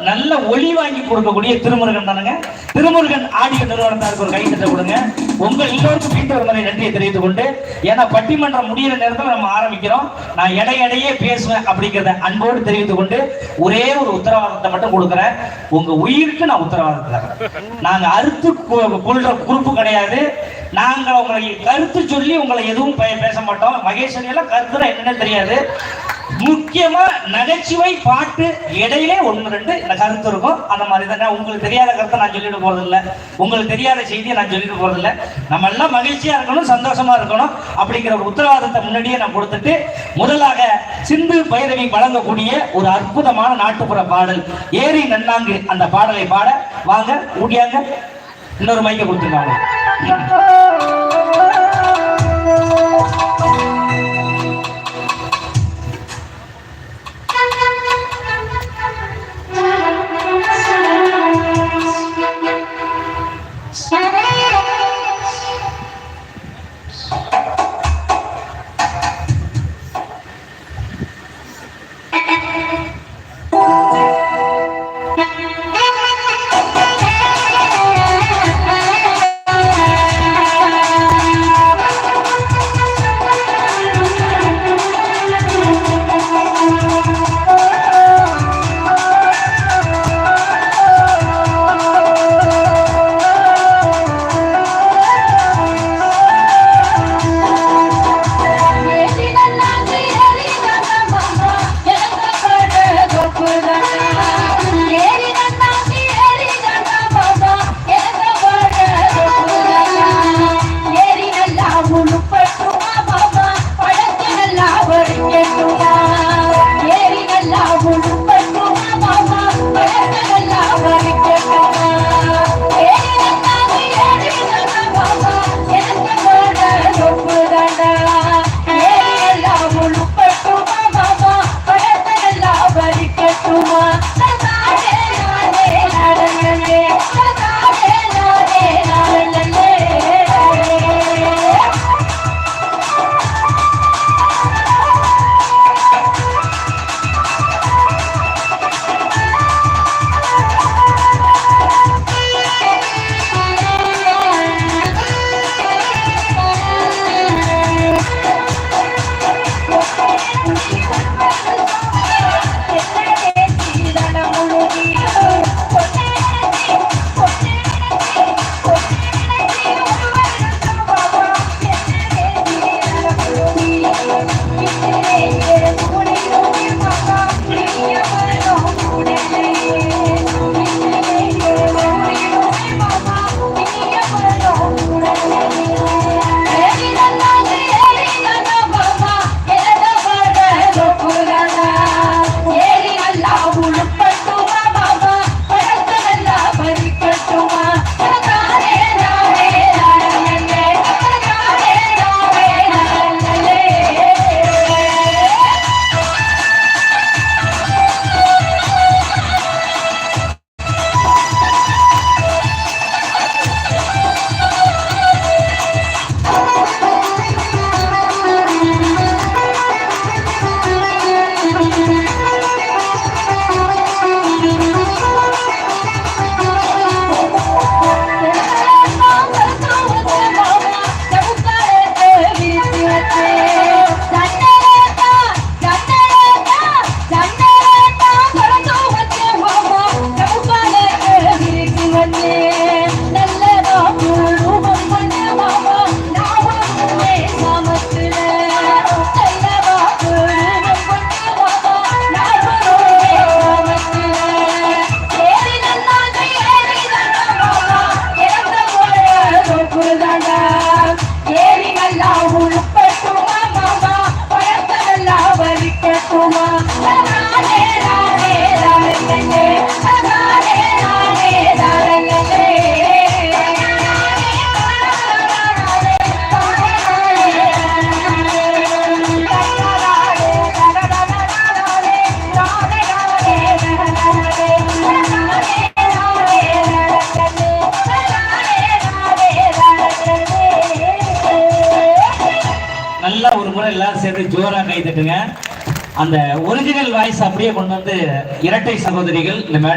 நல்ல ஒளி வாங்கி கொடுக்கக்கூடிய திருமுருகன் தானுங்க. திருமுருகன் ஆடியோ நிறுவனத்தாருக்கு ஒரு கைத்தட்ட கொடுங்க. உங்கள் எல்லோருக்கும் மீண்டும் ஒரு முறை நன்றியை தெரிவித்துக் கொண்டு, ஏன்னா பட்டிமன்றம் முடிகிற நேரத்தில் நம்ம ஆரம்பிக்கிறோம். நான் இடையிடையே பேசுவேன் அப்படிங்கிறத அன்போடு தெரிவித்துக் கொண்டு ஒரே ஒரு உத்தரவாதத்தை மட்டும் கொடுக்குறேன். உங்க உயிருக்கு நான் உத்தரவாதத்தை தரேன். நாங்க அறுத்து கொள்ற குறுப்பு கிடையாது. நாங்கள் உங்களை கருத்து சொல்லி உங்களை எதுவும் பேச மாட்டோம். மகேஸ்வரி எல்லாம் கருத்துனா என்னன்னு தெரியாது. முக்கியமா நகைச்சுவை பாட்டு இடையிலே ஒன்று ரெண்டு இந்த கருத்து இருக்கும். அந்த மாதிரி தான். உங்களுக்கு தெரியாத கருத்தை நான் சொல்லிட்டு போறது இல்லை, உங்களுக்கு தெரியாத செய்தியை நான் சொல்லிட்டு போறது இல்லை. நம்ம எல்லாம் மகிழ்ச்சியா இருக்கணும், சந்தோஷமா இருக்கணும் அப்படிங்கிற ஒரு உத்தரவாதத்தை முன்னாடியே நான் கொடுத்துட்டு, முதலாக சிந்து பைரவி வழங்கக்கூடிய ஒரு அற்புதமான நாட்டுப்புற பாடல் ஏரி நன்னாங்கு, அந்த பாடலை பாட வாங்க. ஊடியாங்க, இன்னொரு மைக்க கொடுத்துருக்காங்க. ஒரு முறை எல்லாரும் சேர்ந்து ஜோரா கை தட்டுங்க. அந்த ஒரிஜினல் வாய்ஸ் அப்படியே கொண்டு வந்து இரட்டை சகோதரிகள் இந்த மேடை